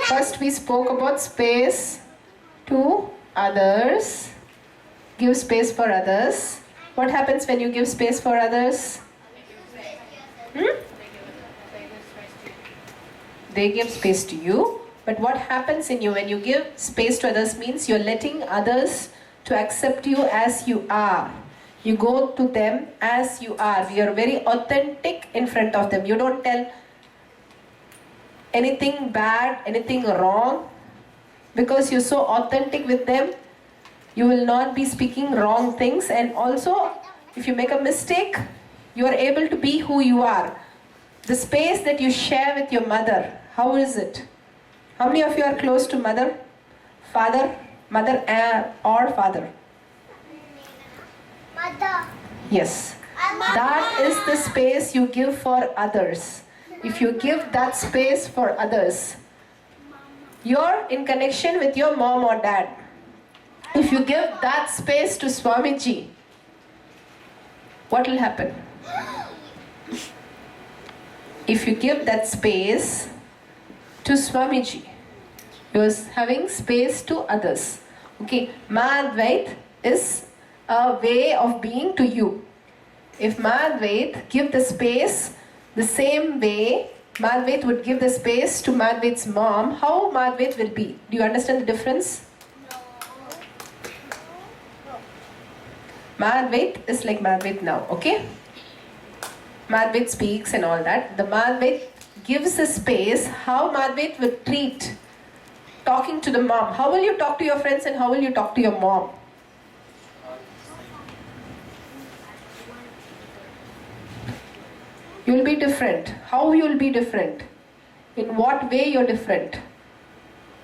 First we spoke about space to others. Give space for others. What happens when you give space for others? They give space to you. But what happens in you when you give space to others means you're letting others to accept you as you are. You go to them as you are. You're very authentic in front of them. You don't tell anything bad, anything wrong. Because you're so authentic with them, you will not be speaking wrong things. And also, if you make a mistake, you are able to be who you are. The space that you share with your mother, how is it? How many of you are close to mother, father, mother or father? Mother. Yes. That is the space you give for others. If you give that space for others, you're in connection with your mom or dad. If you give that space to Swamiji, what will happen? If you give that space to Swamiji, you're having space to others. Okay, Madhvait is a way of being to you. If Madhvait give the space the same way Madhvait would give the space to Madhvait's mom, how Madhvait will be? Do you understand the difference? Madhvait is like Madhvait now, okay? Madhvait speaks and all that. The Madhvait gives a space how Madhvait would treat talking to the mom. How will you talk to your friends and how will you talk to your mom? You will be different. How you will be different? In what way you're different?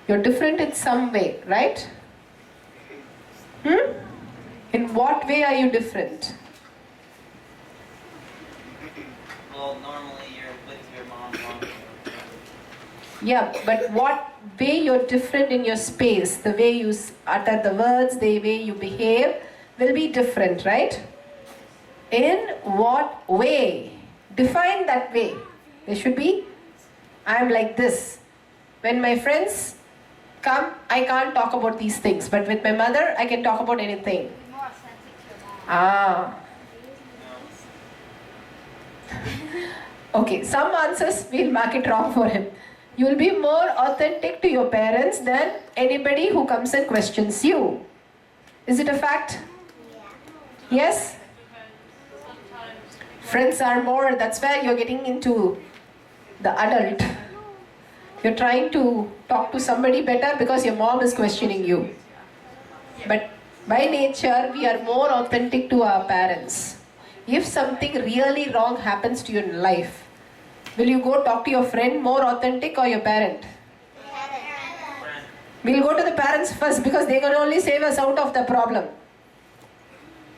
You're different in some way, right? In what way are you different? Well, normally you're with your mom. Yeah, but what way you're different in your space, the way you utter the words, the way you behave will be different, right? In what way? Define that way. There should be, I am like this. When my friends come, I can't talk about these things. But with my mother, I can talk about anything. Okay, some answers we'll mark it wrong for him. You will be more authentic to your parents than anybody who comes and questions you. Is it a fact? Yes? Friends are more, that's where you're getting into the adult. You're trying to talk to somebody better because your mom is questioning you. But by nature, we are more authentic to our parents. If something really wrong happens to you in life, will you go talk to your friend more authentic or your parent? We'll go to the parents first because they can only save us out of the problem.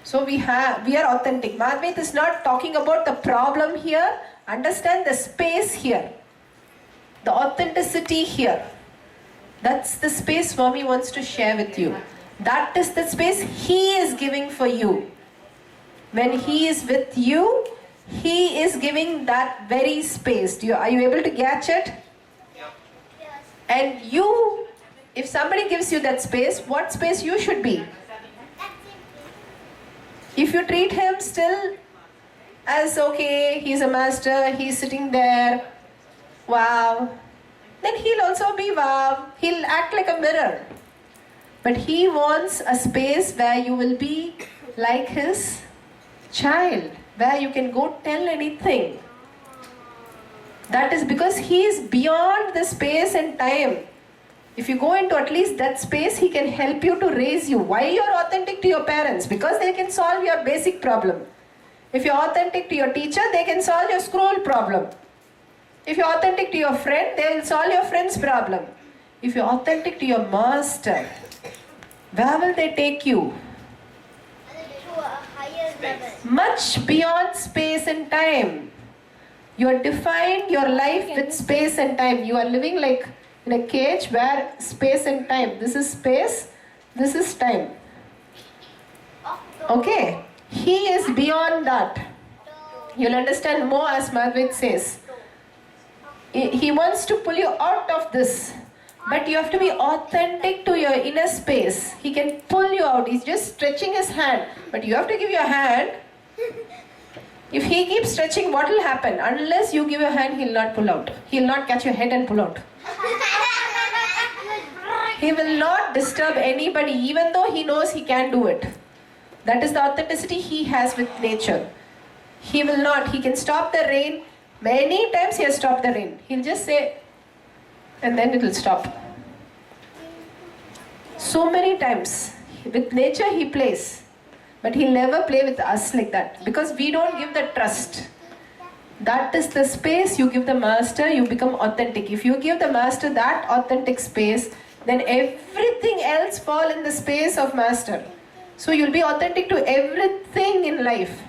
So we are authentic. Madhvait is not talking about the problem here. Understand the space here. The authenticity here. That's the space Swami wants to share with you. That is the space he is giving for you. When he is with you, he is giving that very space. Are you able to catch it? And you, if somebody gives you that space, what space you should be? If you treat him still as okay, he's a master, he's sitting there, wow, then he'll also be wow, he'll act like a mirror. But he wants a space where you will be like his child, where you can go tell anything. That is because he is beyond the space and time. If you go into at least that space, he can help you to raise you. Why you're authentic to your parents? Because they can solve your basic problem. If you're authentic to your teacher, they can solve your scroll problem. If you're authentic to your friend, they will solve your friend's problem. If you're authentic to your master, where will they take you? To a higher level. Much beyond space and time. You are defined your life with space and time. You are living like in a cage where space and time. This is space, this is time. Okay? He is beyond that. You'll understand more as Madhvait says. He wants to pull you out of this. But you have to be authentic to your inner space. He can pull you out. He's just stretching his hand. But you have to give your hand. If he keeps stretching, what will happen? Unless you give your hand, he'll not pull out. He'll not catch your head and pull out. He will not disturb anybody, even though he knows he can do it. That is the authenticity he has with nature. He will not. He can stop the rain. Many times he has stopped the rain. He'll just say, and then it will stop. So many times. With nature he plays. But he'll never play with us like that. Because we don't give the trust. That is the space you give the master, you become authentic. If you give the master that authentic space, then everything else fall in the space of master. So you'll be authentic to everything in life.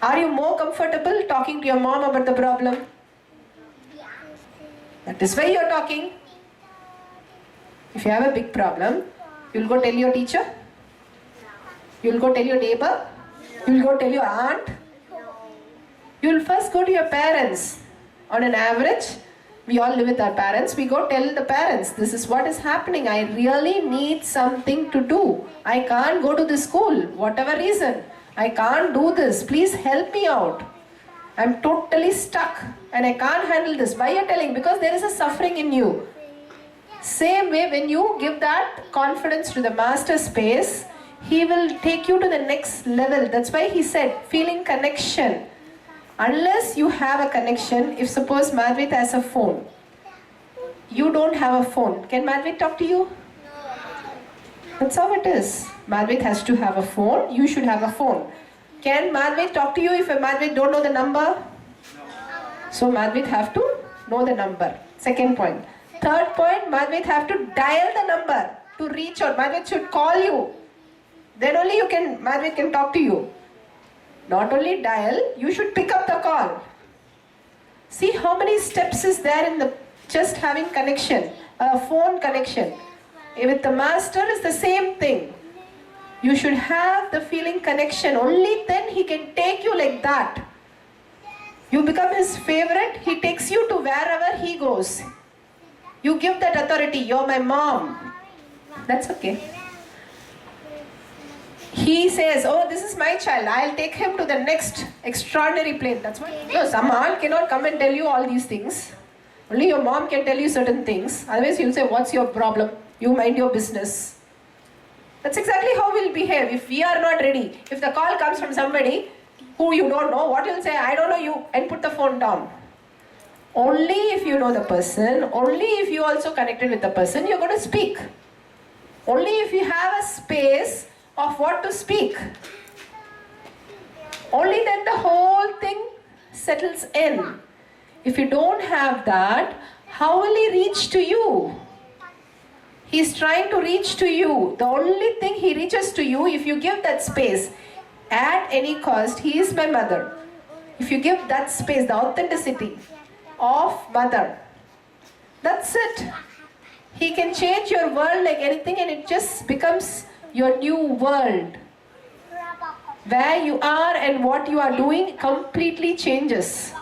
Are you more comfortable talking to your mom about the problem? That is why you're talking. If you have a big problem, you'll go tell your teacher? You'll go tell your neighbor? You'll go tell your aunt? You'll first go to your parents. On an average, we all live with our parents. We go tell the parents, this is what is happening. I really need something to do. I can't go to the school, whatever reason. I can't do this. Please help me out. I'm totally stuck and I can't handle this. Why are you telling? Because there is a suffering in you. Same way, when you give that confidence to the master space, he will take you to the next level. That's why he said, feeling connection. Unless you have a connection, if suppose Madhvit has a phone, you don't have a phone. Can Madhvit talk to you? That's how it is. Madhvit has to have a phone. You should have a phone. Can Madhvit talk to you if Madhvit don't know the number? So Madhvit have to know the number. Second point. Third point, Madhvit have to dial the number to reach out. Madhvit should call you. Then only Madhvit can talk to you. Not only dial, you should pick up the call. See how many steps is there in the just having connection, a phone connection. With the master is the same thing. You should have the feeling connection. Only then he can take you like that. You become his favorite. He takes you to wherever he goes. You give that authority. You're my mom. That's okay. He says, oh, this is my child. I'll take him to the next extraordinary plane. That's why. No, some aunt cannot come and tell you all these things. Only your mom can tell you certain things. Otherwise, you'll say, what's your problem? You mind your business. That's exactly how we'll behave if we are not ready. If the call comes from somebody who you don't know, what you'll say, I don't know you, and put the phone down. Only if you know the person, only if you also connected with the person, you're going to speak. Only if you have a space of what to speak. Only then the whole thing settles in. If you don't have that, how will he reach to you? He's trying to reach to you. The only thing he reaches to you, if you give that space, at any cost, he is my mother. If you give that space, the authenticity of mother, that's it. He can change your world like anything and it just becomes your new world. Where you are and what you are doing completely changes.